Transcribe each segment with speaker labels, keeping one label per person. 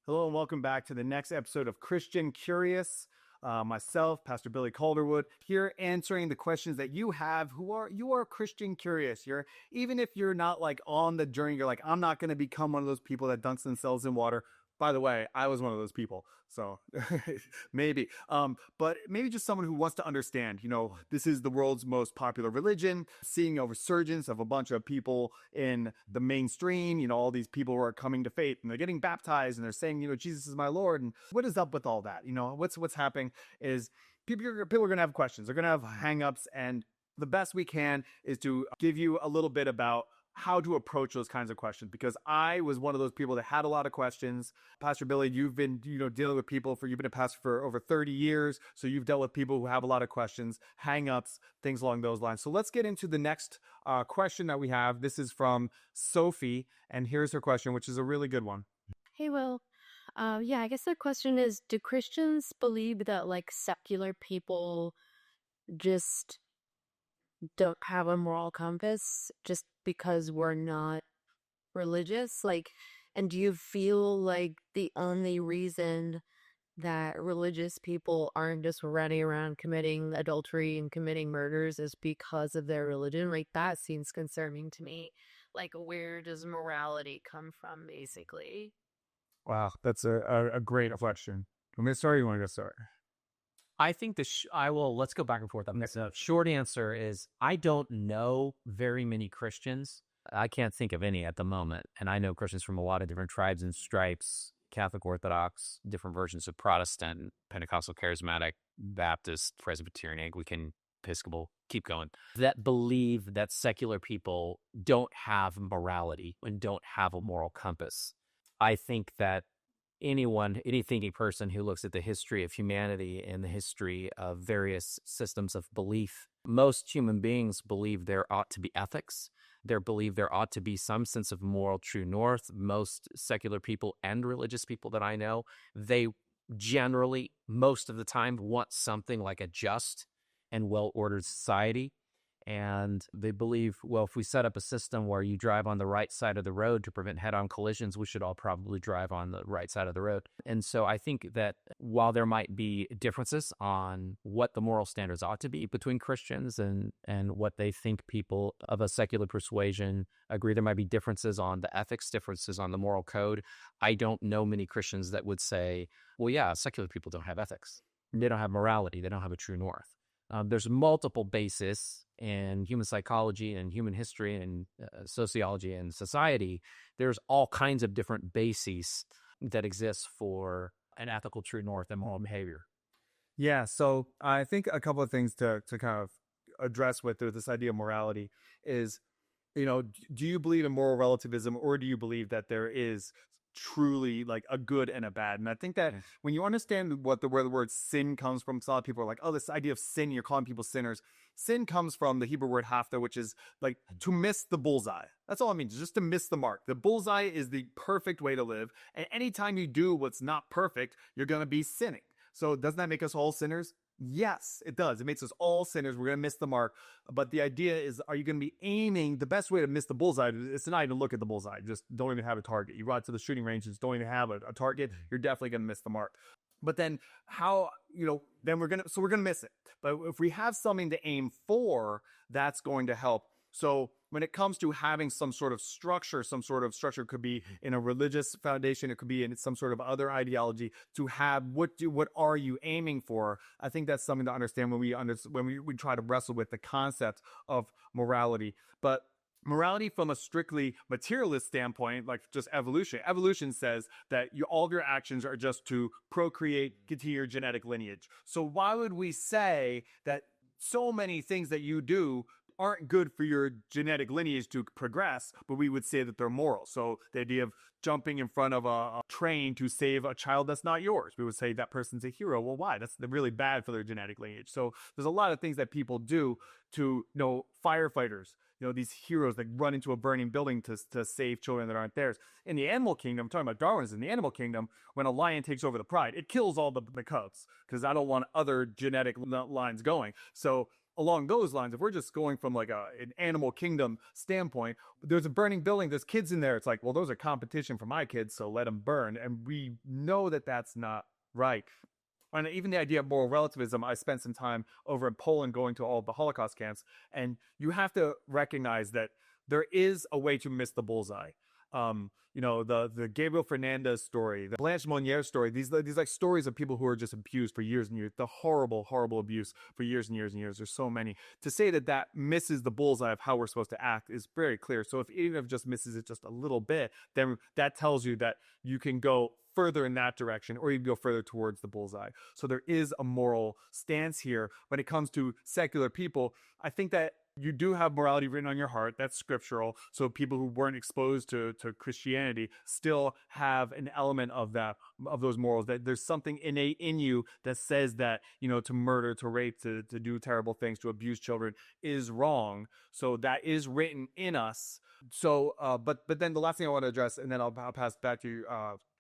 Speaker 1: Hello and welcome back to the next episode of Christian Curious. Myself, Pastor Billy Calderwood, here answering the questions that you have. You are Christian curious. Even if you're not like on the journey, you're like, I'm not going to become one of those people that dunks themselves in water. By the way, I was one of those people. So maybe, but maybe just someone who wants to understand, this is the world's most popular religion, seeing a resurgence of a bunch of people in the mainstream, all these people who are coming to faith and they're getting baptized and they're saying, Jesus is my Lord. And what is up with all that? What's happening is people are going to have questions. They're going to have hangups, and the best we can is to give you a little bit about how to approach those kinds of questions, because I was one of those people that had a lot of questions. Pastor Billy, you've been, dealing with people you've been a pastor for over 30 years. So you've dealt with people who have a lot of questions, hang-ups, things along those lines. So let's get into the next question that we have. This is from Sophie, and here's her question, which is a really good one.
Speaker 2: Hey, Will. I guess the question is, do Christians believe that secular people just don't have a moral compass just because we're not religious? And do you feel like the only reason that religious people aren't just running around committing adultery and committing murders is because of their religion? That seems concerning to me. Where does morality come from, basically?
Speaker 1: Wow, that's a great question. Want me to start, or you want to go start?
Speaker 3: I think let's go back and forth on this. The short answer is I don't know very many Christians. I can't think of any at the moment. And I know Christians from a lot of different tribes and stripes, Catholic, Orthodox, different versions of Protestant, Pentecostal, Charismatic, Baptist, Presbyterian, Anglican, Episcopal, keep going, that believe that secular people don't have morality and don't have a moral compass. I think that any thinking person who looks at the history of humanity and the history of various systems of belief, most human beings believe there ought to be ethics. They believe there ought to be some sense of moral true north. Most secular people and religious people that I know, they generally, most of the time, want something like a just and well-ordered society. And they believe, well, if we set up a system where you drive on the right side of the road to prevent head-on collisions, we should all probably drive on the right side of the road. And so I think that while there might be differences on what the moral standards ought to be between Christians and what they think people of a secular persuasion agree, there might be differences on the ethics, differences on the moral code. I don't know many Christians that would say, well, yeah, secular people don't have ethics. They don't have morality. They don't have a true north. There's multiple bases in human psychology and human history and sociology and society. There's all kinds of different bases that exist for an ethical true north and moral behavior.
Speaker 1: Yeah, so I think a couple of things to kind of address with this idea of morality is, do you believe in moral relativism, or do you believe that there is truly like a good and a bad? And I think that when you understand where the word sin comes from, a lot of people are like, oh, this idea of sin, you're calling people sinners. Sin comes from the Hebrew word hafta, which is like to miss the bullseye. That's all it means, just to miss the mark. The bullseye is the perfect way to live. And anytime you do what's not perfect, you're going to be sinning. So doesn't that make us all sinners? Yes, it does. It makes us all sinners. We're going to miss the mark. But the idea is, are you going to be aiming? The best way to miss the bullseye is to not even look at the bullseye. Just don't even have a target. You ride to the shooting range, just don't even have a target. You're definitely going to miss the mark. But then then we're going to miss it. But if we have something to aim for, that's going to help. So when it comes to having some sort of structure could be in a religious foundation, it could be in some sort of other ideology, to have what are you aiming for? I think that's something to understand when we try to wrestle with the concept of morality. But morality from a strictly materialist standpoint, like just evolution says that all of your actions are just to procreate, continue your genetic lineage. So why would we say that so many things that you do aren't good for your genetic lineage to progress, but we would say that they're moral? So the idea of jumping in front of a train to save a child that's not yours, we would say that person's a hero. Well, why? That's really bad for their genetic lineage. So there's a lot of things that people do to, firefighters, these heroes that run into a burning building to save children that aren't theirs. In the animal kingdom, I'm talking about Darwinism, in the animal kingdom, when a lion takes over the pride, it kills all the cubs because I don't want other genetic lines going. So along those lines, if we're just going from like an animal kingdom standpoint, there's a burning building, there's kids in there. It's like, well, those are competition for my kids, so let them burn. And we know that that's not right. And even the idea of moral relativism, I spent some time over in Poland going to all of the Holocaust camps, and you have to recognize that there is a way to miss the bullseye. The Gabriel Fernandez story, the Blanche Monnier story, these like stories of people who are just abused for years and years, the horrible abuse for years and years and years. There's so many. To say that misses the bullseye of how we're supposed to act is very clear. So if even if it just misses it just a little bit, then that tells you that you can go further in that direction, or you can go further towards the bullseye. So there is a moral stance here when it comes to secular people. I think that you do have morality written on your heart. That's scriptural. So people who weren't exposed to Christianity still have an element of those morals, that there's something innate in you that says that, to murder, to rape, to do terrible things, to abuse children is wrong. So that is written in us. So, but then the last thing I want to address, and then I'll pass back to you,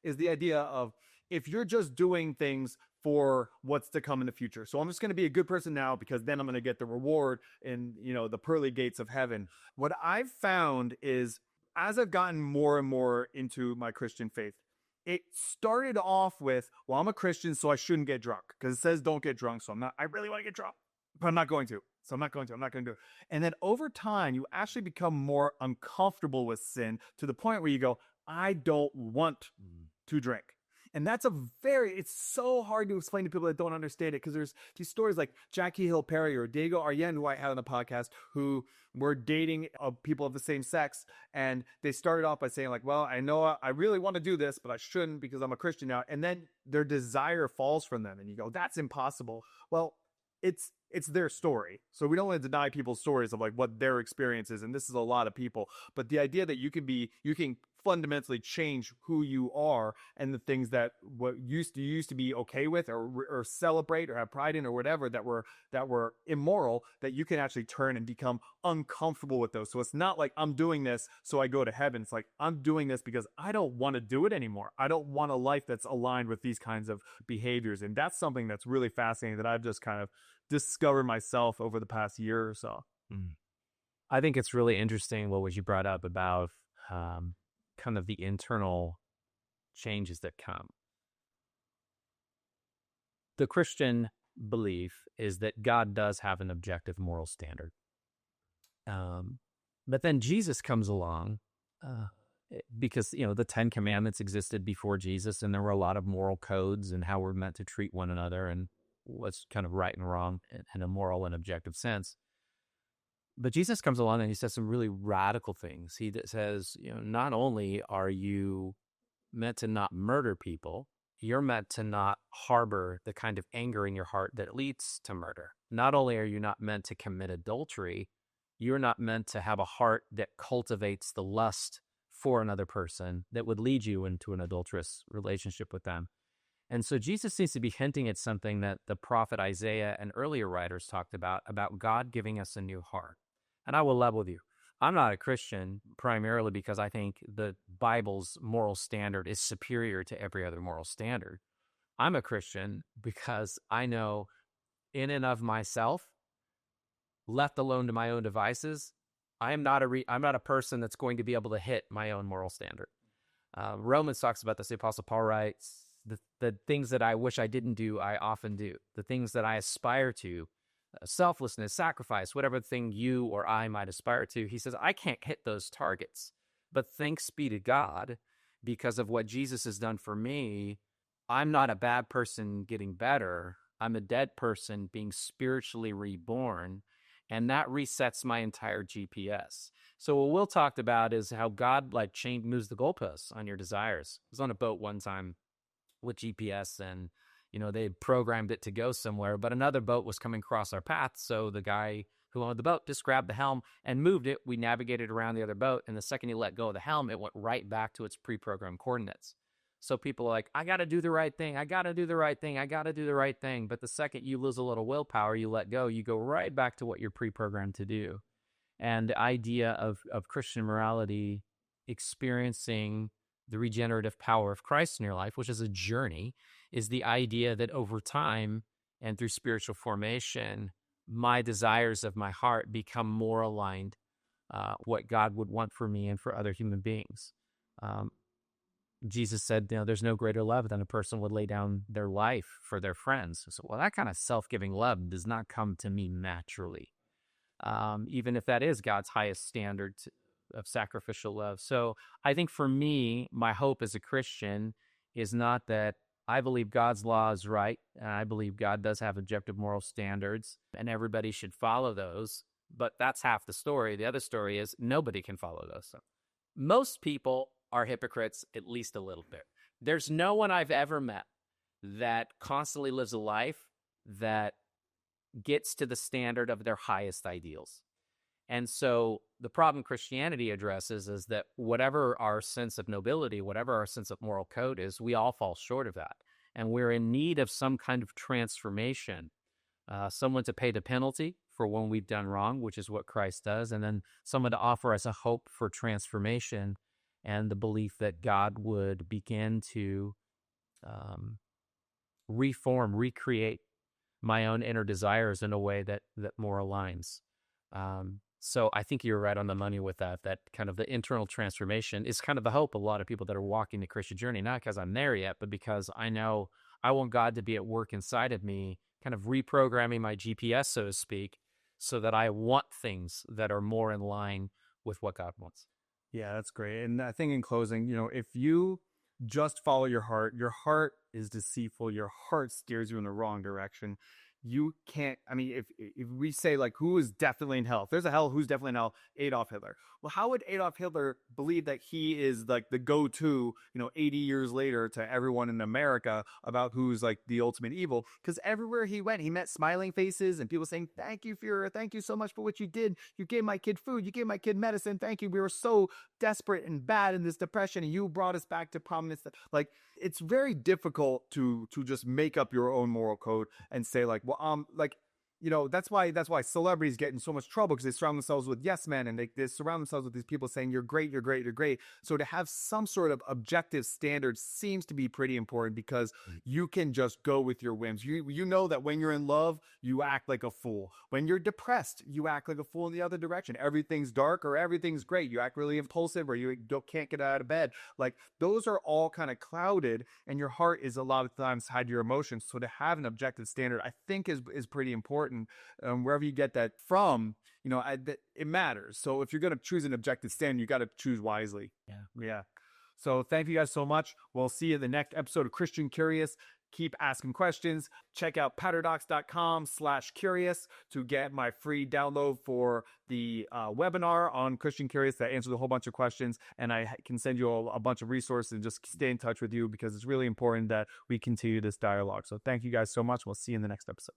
Speaker 1: is the idea of, if you're just doing things for what's to come in the future. So I'm just going to be a good person now because then I'm going to get the reward in, the pearly gates of heaven. What I've found is, as I've gotten more and more into my Christian faith, it started off with, well, I'm a Christian, so I shouldn't get drunk because it says don't get drunk. So I really want to get drunk, but I'm not going to. So I'm not going to do it. And then over time, you actually become more uncomfortable with sin to the point where you go, I don't want to drink. And that's it's so hard to explain to people that don't understand it, because there's these stories like Jackie Hill Perry or Diego Arjen, who I had on the podcast, who were dating people of the same sex. And they started off by saying like, well, I know I really want to do this, but I shouldn't because I'm a Christian now. And then their desire falls from them. And you go, that's impossible. Well, it's their story. So we don't want to deny people's stories of like what their experience is. And this is a lot of people. But the idea that you can fundamentally change who you are, and the things that what used to be okay with or celebrate or have pride in or whatever that were immoral, that you can actually turn and become uncomfortable with those. So it's not like I'm doing this so I go to heaven. It's like I'm doing this because I don't want to do it anymore. I don't want a life that's aligned with these kinds of behaviors. And that's something that's really fascinating that I've just kind of discovered myself over the past year or so.
Speaker 3: I think it's really interesting what you brought up about kind of the internal changes that come. The Christian belief is that God does have an objective moral standard. But then Jesus comes along because, the 10 Commandments existed before Jesus, and there were a lot of moral codes and how we're meant to treat one another and what's kind of right and wrong in a moral and objective sense. But Jesus comes along and he says some really radical things. He says, not only are you meant to not murder people, you're meant to not harbor the kind of anger in your heart that leads to murder. Not only are you not meant to commit adultery, you're not meant to have a heart that cultivates the lust for another person that would lead you into an adulterous relationship with them. And so Jesus seems to be hinting at something that the prophet Isaiah and earlier writers talked about God giving us a new heart. And I will level with you. I'm not a Christian primarily because I think the Bible's moral standard is superior to every other moral standard. I'm a Christian because I know in and of myself, left alone to my own devices, I'm not a person that's going to be able to hit my own moral standard. Romans talks about this. The Apostle Paul writes, the things that I wish I didn't do, I often do. The things that I aspire to, selflessness, sacrifice, whatever thing you or I might aspire to, he says, I can't hit those targets. But thanks be to God, because of what Jesus has done for me, I'm not a bad person getting better. I'm a dead person being spiritually reborn, and that resets my entire GPS. So what Will talked about is how God moves the goalposts on your desires. I was on a boat one time with GPS, and they programmed it to go somewhere, but another boat was coming across our path. So the guy who owned the boat just grabbed the helm and moved it. We navigated around the other boat, and the second he let go of the helm, it went right back to its pre-programmed coordinates. So people are like, I got to do the right thing. I got to do the right thing. I got to do the right thing. But the second you lose a little willpower, you let go, you go right back to what you're pre-programmed to do. And the idea of Christian morality experiencing the regenerative power of Christ in your life, which is a journey, is the idea that over time and through spiritual formation, my desires of my heart become more aligned what God would want for me and for other human beings. Jesus said, there's no greater love than a person would lay down their life for their friends. So, well, that kind of self-giving love does not come to me naturally, even if that is God's highest standard of sacrificial love. So I think for me, my hope as a Christian is not that I believe God's law is right, and I believe God does have objective moral standards, and everybody should follow those. But that's half the story. The other story is nobody can follow those. So most people are hypocrites, at least a little bit. There's no one I've ever met that constantly lives a life that gets to the standard of their highest ideals. And so the problem Christianity addresses is that whatever our sense of nobility, whatever our sense of moral code is, we all fall short of that. And we're in need of some kind of transformation, someone to pay the penalty for when we've done wrong, which is what Christ does, and then someone to offer us a hope for transformation and the belief that God would begin to reform, recreate my own inner desires in a way that more aligns. So I think you're right on the money with that kind of the internal transformation is kind of the hope of a lot of people that are walking the Christian journey, not because I'm there yet, but because I know I want God to be at work inside of me, kind of reprogramming my GPS, so to speak, so that I want things that are more in line with what God wants.
Speaker 1: Yeah, that's great. And I think in closing, if you just follow your heart is deceitful. Your heart steers you in the wrong direction. You can't, if we say like, who is definitely in hell? If there's a hell, who's definitely in hell? Adolf Hitler. Well, how would Adolf Hitler believe that he is like the go-to, 80 years later to everyone in America about who's like the ultimate evil? Because everywhere he went, he met smiling faces and people saying, thank you, Führer. Thank you so much for what you did. You gave my kid food. You gave my kid medicine. Thank you. We were so desperate and bad in this depression, and you brought us back to prominence. Like, it's very difficult to just make up your own moral code and say like, well, that's why celebrities get in so much trouble, because they surround themselves with yes men, and they surround themselves with these people saying you're great, you're great, you're great. So to have some sort of objective standard seems to be pretty important, because you can just go with your whims. You know that when you're in love, you act like a fool. When you're depressed, you act like a fool in the other direction. Everything's dark or everything's great. You act really impulsive, or you can't get out of bed. Like, those are all kind of clouded, and your heart is a lot of times tied to your emotions. So to have an objective standard, I think is pretty important. Wherever you get that from, it matters. So if you're going to choose an objective standard, you got to choose wisely. Yeah. So thank you guys so much. We'll see you in the next episode of Christian Curious. Keep asking questions. Check out patterdocs.com/curious to get my free download for the webinar on Christian Curious that answers a whole bunch of questions. And I can send you a bunch of resources and just stay in touch with you, because it's really important that we continue this dialogue. So thank you guys so much. We'll see you in the next episode.